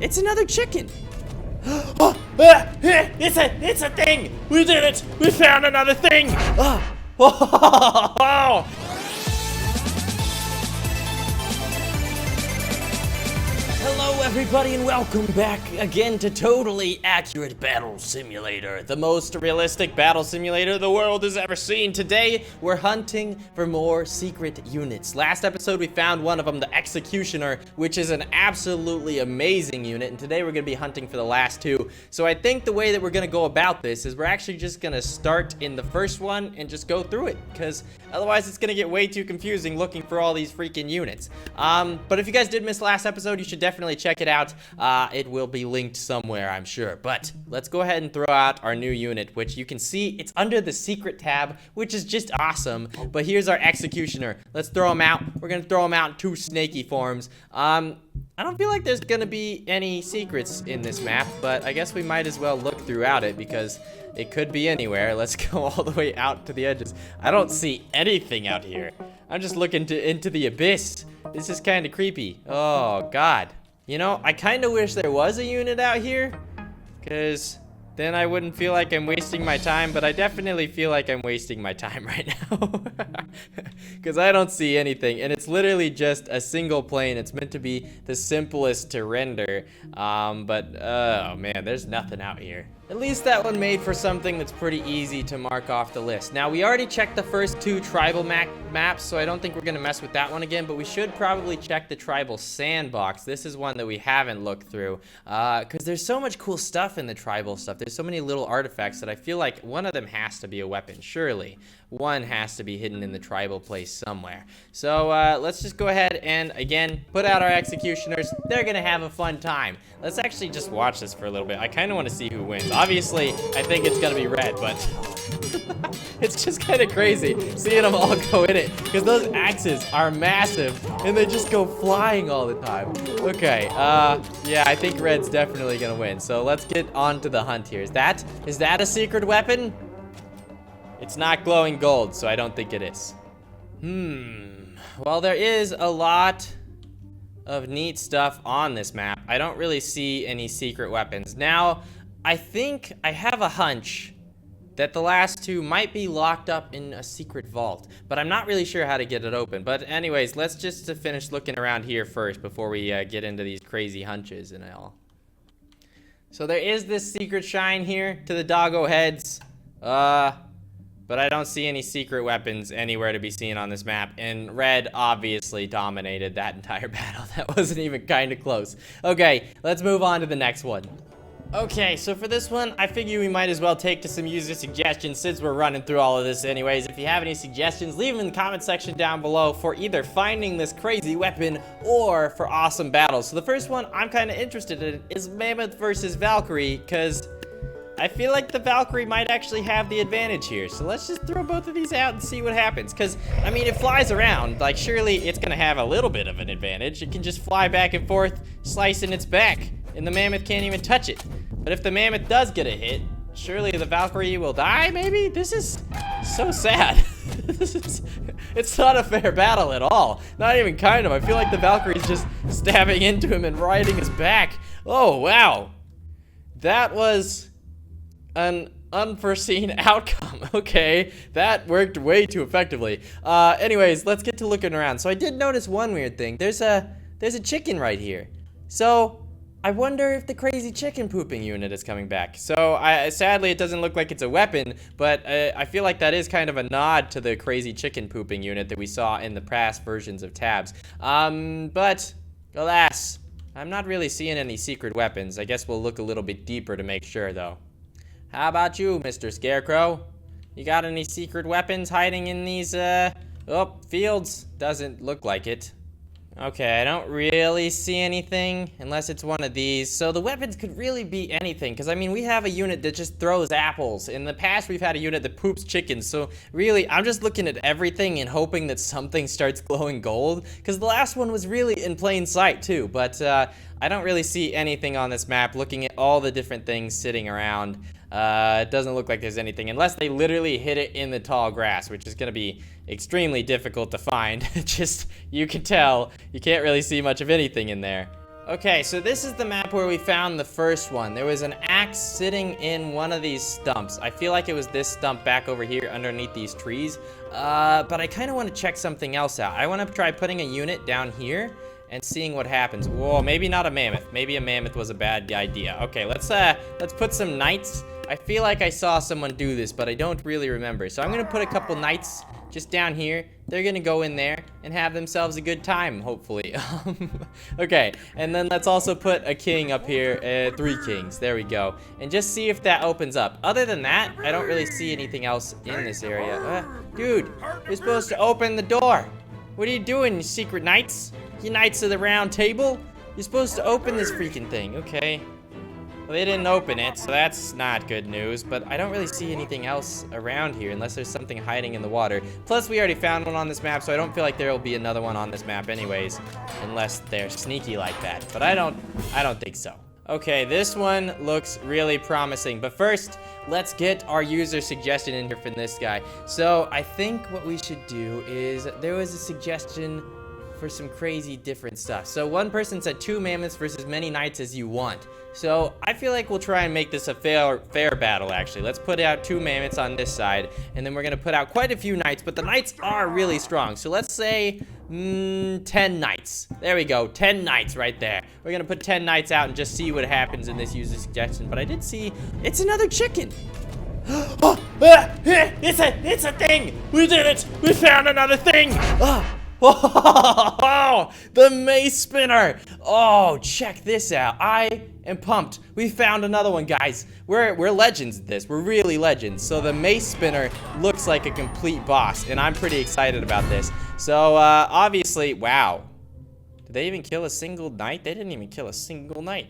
It's another chicken. It's a thing. We did it. We found another thing. Hello everybody and welcome back again to Totally Accurate Battle Simulator, the most realistic battle simulator the world has ever seen. Today, we're hunting for more secret units. Last episode, we found one of them, the Executioner, which is an absolutely amazing unit, and today we're going to be hunting for the last two. So I think the way that we're going to go about this is we're actually just going to start in the first one and just go through it, because otherwise it's going to get way too confusing looking for all these freaking units. But if you guys did miss last episode, you should definitely check it out. It will be linked somewhere, I'm sure. But let's go ahead and throw out our new unit, which you can see it's under the secret tab, which is just awesome. But here's our Executioner. Let's throw him out. We're gonna throw him out in two snaky forms. I don't feel like there's gonna be any secrets in this map, but I guess we might as well look throughout it because it could be anywhere. Let's go all the way out to the edges. I don't see anything out here. I'm just looking into the abyss. This is kind of creepy. Oh, God. You know, I kind of wish there was a unit out here, because then I wouldn't feel like I'm wasting my time, but I definitely feel like I'm wasting my time right now, because I don't see anything, and it's literally just a single plane. It's meant to be the simplest to render, but, oh man, there's nothing out here. At least that one made for something that's pretty easy to mark off the list. Now, we already checked the first two tribal maps, so I don't think we're gonna mess with that one again, but we should probably check the tribal sandbox. This is one that we haven't looked through, because there's so much cool stuff in the tribal stuff. There's so many little artifacts that I feel like one of them has to be a weapon, surely. One has to be hidden in the tribal place somewhere. So, let's just go ahead and, again, put out our Executioners. They're gonna have a fun time. Let's actually just watch this for a little bit. I kinda wanna see who wins. Obviously, I think it's gonna be red, but it's just kind of crazy seeing them all go in it, because those axes are massive and they just go flying all the time. Okay, yeah, I think red's definitely gonna win. So let's get on to the hunt here. Is that a secret weapon? It's not glowing gold, so I don't think it is. Well, there is a lot of neat stuff on this map. I don't really see any secret weapons. Now, I think I have a hunch that the last two might be locked up in a secret vault, but I'm not really sure how to get it open. But anyways, let's just finish looking around here first before we get into these crazy hunches and all. So there is this secret shrine here to the doggo heads, but I don't see any secret weapons anywhere to be seen on this map, and red obviously dominated that entire battle. That wasn't even kind of close. Okay, let's move on to the next one. Okay, so for this one, I figure we might as well take to some user suggestions since we're running through all of this anyways. If you have any suggestions, leave them in the comment section down below for either finding this crazy weapon or for awesome battles. So the first one I'm kind of interested in is Mammoth versus Valkyrie, because I feel like the Valkyrie might actually have the advantage here. So let's just throw both of these out and see what happens. Because, I mean, it flies around. Like, surely it's going to have a little bit of an advantage. It can just fly back and forth, slicing its back. And the Mammoth can't even touch it. But if the Mammoth does get a hit, surely the Valkyrie will die, maybe? This is so sad. It's not a fair battle at all. Not even kind of. I feel like the Valkyrie's just stabbing into him and riding his back. Oh, wow. That was an unforeseen outcome. Okay, that worked way too effectively. Anyways, let's get to looking around. So I did notice one weird thing. There's a chicken right here. So I wonder if the crazy chicken pooping unit is coming back. So sadly, it doesn't look like it's a weapon, but I feel like that is kind of a nod to the crazy chicken pooping unit that we saw in the past versions of tabs. But alas, I'm not really seeing any secret weapons. I guess we'll look a little bit deeper to make sure, though. How about you, Mr. Scarecrow? You got any secret weapons hiding in these, fields? Doesn't look like it. Okay, I don't really see anything, unless it's one of these. So the weapons could really be anything, because, I mean, we have a unit that just throws apples. In the past, we've had a unit that poops chickens. So, really, I'm just looking at everything and hoping that something starts glowing gold, because the last one was really in plain sight, too. But, I don't really see anything on this map, looking at all the different things sitting around. It doesn't look like there's anything, unless they literally hit it in the tall grass, which is going to be extremely difficult to find. Just, you can tell, you can't really see much of anything in there. Okay, so this is the map where we found the first one. There was an axe sitting in one of these stumps. I feel like it was this stump back over here underneath these trees. But I kind of want to check something else out. I want to try putting a unit down here and seeing what happens. Whoa, maybe not a mammoth. Maybe a mammoth was a bad idea. Okay, let's put some knights. I feel like I saw someone do this, but I don't really remember. So I'm gonna put a couple knights just down here. They're gonna go in there and have themselves a good time, hopefully. Okay, and then let's also put a king up here, 3 kings, there we go. And just see if that opens up. Other than that, I don't really see anything else in this area. Dude, you're supposed to open the door. What are you doing, you secret knights? You knights of the round table? You're supposed to open this freaking thing, okay. Well, they didn't open it, so that's not good news, but I don't really see anything else around here unless there's something hiding in the water. Plus, we already found one on this map, so I don't feel like there will be another one on this map anyways, unless they're sneaky like that, but I don't think so. Okay, this one looks really promising, but first, let's get our user suggestion in here for this guy. So, I think what we should do is, there was a suggestion for some crazy different stuff. So one person said 2 mammoths versus as many knights as you want. So I feel like we'll try and make this a fair battle, actually. Let's put out 2 mammoths on this side, and then we're gonna put out quite a few knights, but the knights are really strong. So let's say 10 knights. There we go, 10 knights right there. We're gonna put 10 knights out and just see what happens in this user suggestion. But I did see, it's another chicken. Oh, it's a thing. We did it. We found another thing. Oh, the mace spinner. Oh, check this out. I am pumped. We found another one, guys. We're legends at this. We're really legends. So the mace spinner looks like a complete boss, and I'm pretty excited about this. So obviously, wow. Did they even kill a single knight? They didn't even kill a single knight.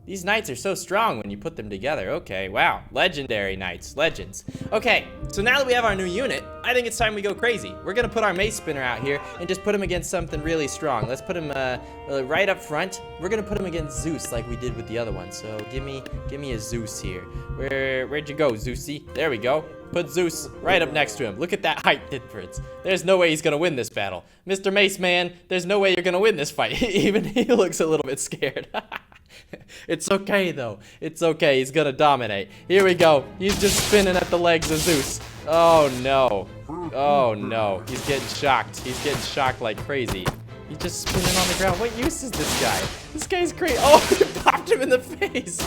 These knights are so strong when you put them together. Okay, wow. Legendary knights. Legends. Okay, so now that we have our new unit, I think it's time we go crazy. We're gonna put our mace spinner out here and just put him against something really strong. Let's put him right up front. We're gonna put him against Zeus like we did with the other one. So give me a Zeus here. Where'd you go, Zeusy? There we go. Put Zeus right up next to him. Look at that height difference. There's no way he's gonna win this battle. Mr. Mace Man, there's no way you're gonna win this fight. Even he looks a little bit scared. It's okay, though. It's okay. He's gonna dominate. Here we go. He's just spinning at the legs of Zeus. Oh, no. Oh, no. He's getting shocked. He's getting shocked like crazy. He's just spinning on the ground. What use is this guy? This guy's crazy. Oh, he popped him in the face.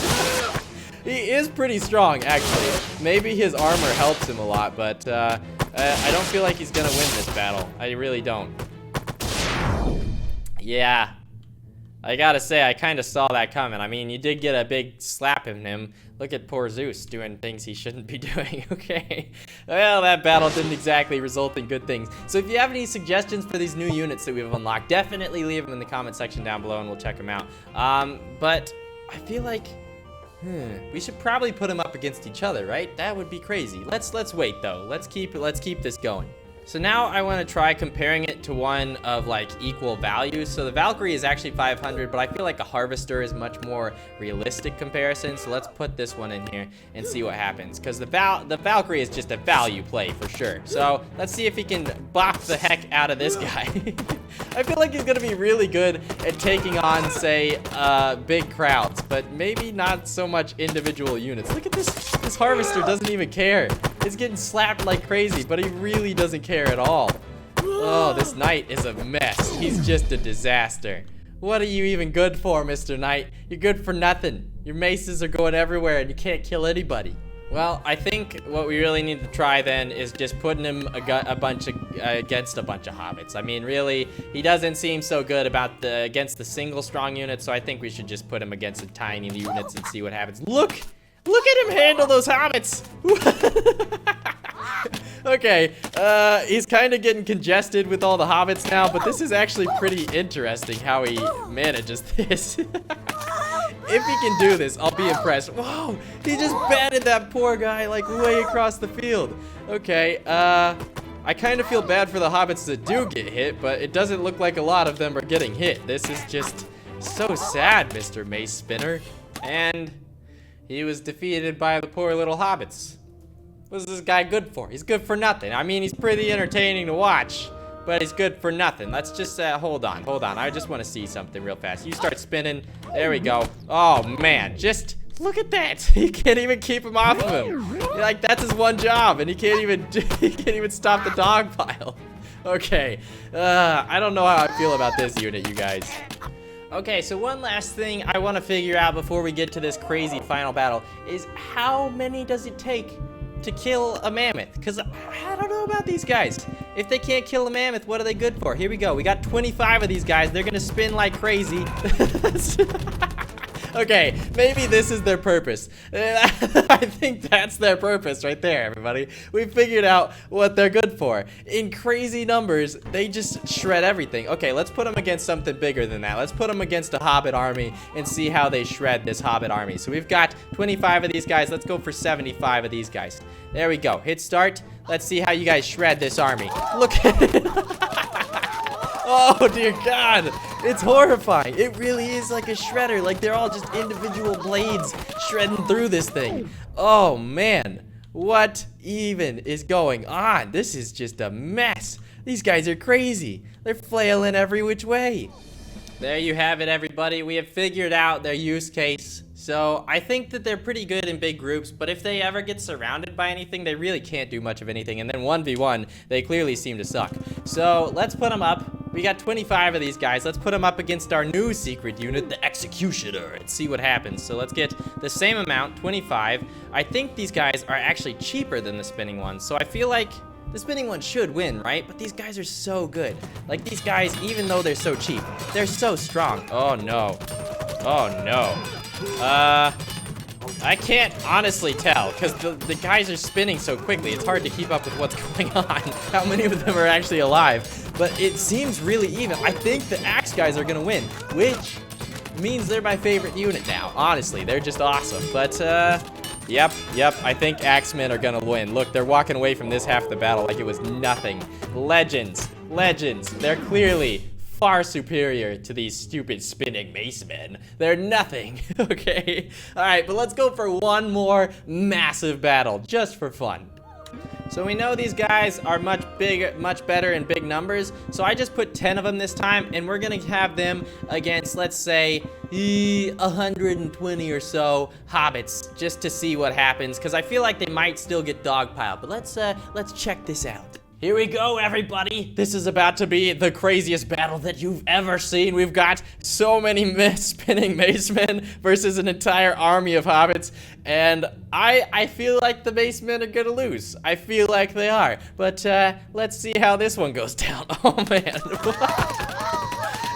He is pretty strong, actually. Maybe his armor helps him a lot, but I don't feel like he's gonna win this battle. I really don't. Yeah. I gotta say, I kind of saw that coming. I mean, you did get a big slap in him. Look at poor Zeus doing things he shouldn't be doing, okay? Well, that battle didn't exactly result in good things. So if you have any suggestions for these new units that we've unlocked, definitely leave them in the comment section down below and we'll check them out. But I feel like, we should probably put them up against each other, right? That would be crazy. Let's wait though. Let's keep this going. So now I want to try comparing it to one of like equal value. So the Valkyrie is actually 500, but I feel like a Harvester is much more realistic comparison. So let's put this one in here and see what happens. Because the Valkyrie is just a value play for sure. So let's see if he can bop the heck out of this guy. I feel like he's going to be really good at taking on, say, big crowds, but maybe not so much individual units. Look at this. This Harvester doesn't even care. He's getting slapped like crazy, but he really doesn't care at all. Oh, this knight is a mess. He's just a disaster. What are you even good for, Mr. Knight? You're good for nothing. Your maces are going everywhere and you can't kill anybody. Well, I think what we really need to try then is just putting him against a bunch of hobbits. I mean, really, he doesn't seem so good against the single strong unit, so I think we should just put him against the tiny units and see what happens. Look at him handle those hobbits. Okay, he's kind of getting congested with all the hobbits now, but this is actually pretty interesting how he manages this. If he can do this, I'll be impressed. Whoa, he just batted that poor guy like way across the field. Okay, I kind of feel bad for the hobbits that do get hit, but it doesn't look like a lot of them are getting hit. This is just so sad, Mr. Mace Spinner. And he was defeated by the poor little hobbits. What's this guy good for? He's good for nothing. I mean, he's pretty entertaining to watch, but he's good for nothing. Let's just, hold on. I just want to see something real fast. You start spinning. There we go. Oh, man. Just look at that. He can't even keep him off of him. Like, that's his one job, and he can't even stop the dog pile. Okay. I don't know how I feel about this unit, you guys. Okay, so one last thing I want to figure out before we get to this crazy final battle is how many does it take to kill a mammoth? Because I don't know about these guys. If they can't kill a mammoth, what are they good for? Here we go. We got 25 of these guys. They're going to spin like crazy. Okay, maybe this is their purpose. I think that's their purpose right there, everybody. We figured out what they're good for. In crazy numbers, they just shred everything. Okay, let's put them against something bigger than that. Let's put them against a hobbit army and see how they shred this hobbit army. So we've got 25 of these guys. Let's go for 75 of these guys. There we go. Hit start. Let's see how you guys shred this army. Look at it. Oh, dear God. It's horrifying. It really is like a shredder. Like, they're all just individual blades shredding through this thing. Oh, man. What even is going on? This is just a mess. These guys are crazy. They're flailing every which way. There you have it, everybody. We have figured out their use case. So I think that they're pretty good in big groups, but if they ever get surrounded by anything, they really can't do much of anything. And then 1v1, they clearly seem to suck. So let's put them up. We got 25 of these guys. Let's put them up against our new secret unit, the Executioner, and see what happens. So let's get the same amount, 25. I think these guys are actually cheaper than the spinning ones. So I feel like the spinning one should win, right? But these guys are so good. Like, these guys, even though they're so cheap, they're so strong. Oh, no. Oh, no. I can't honestly tell, because the guys are spinning so quickly, it's hard to keep up with what's going on, how many of them are actually alive, but it seems really even. I think the axe guys are gonna win, which means they're my favorite unit now, honestly, they're just awesome, but, yep, I think axemen are gonna win. Look, they're walking away from this half of the battle like it was nothing. Legends, they're clearly far superior to these stupid spinning mace men. They're nothing, okay? Alright, but let's go for one more massive battle, just for fun. So we know these guys are much better in big numbers, so I just put 10 of them this time, and we're gonna have them against, let's say, 120 or so hobbits, just to see what happens, because I feel like they might still get dogpiled, but let's check this out. Here we go, everybody. This is about to be the craziest battle that you've ever seen. We've got so many spinning macemen versus an entire army of hobbits, and I feel like the macemen are gonna lose. I feel like they are, but let's see how this one goes down. Oh, man.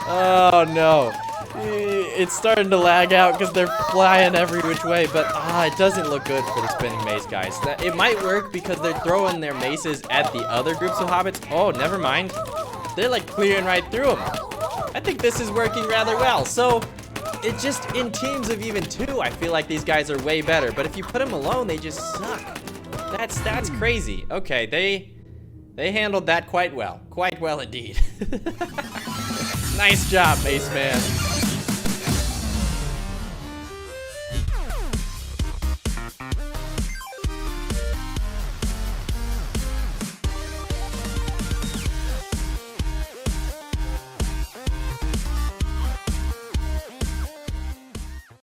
Oh, no. It's starting to lag out because they're flying every which way, but it doesn't look good for the spinning mace guys. It might work because they're throwing their maces at the other groups of hobbits. Oh, never mind. They're like clearing right through them. I think this is working rather well. So it just, in teams of even 2, I feel like these guys are way better, but if you put them alone, they just suck. That's crazy. Okay, they handled that quite well indeed. Nice job, Mace Man.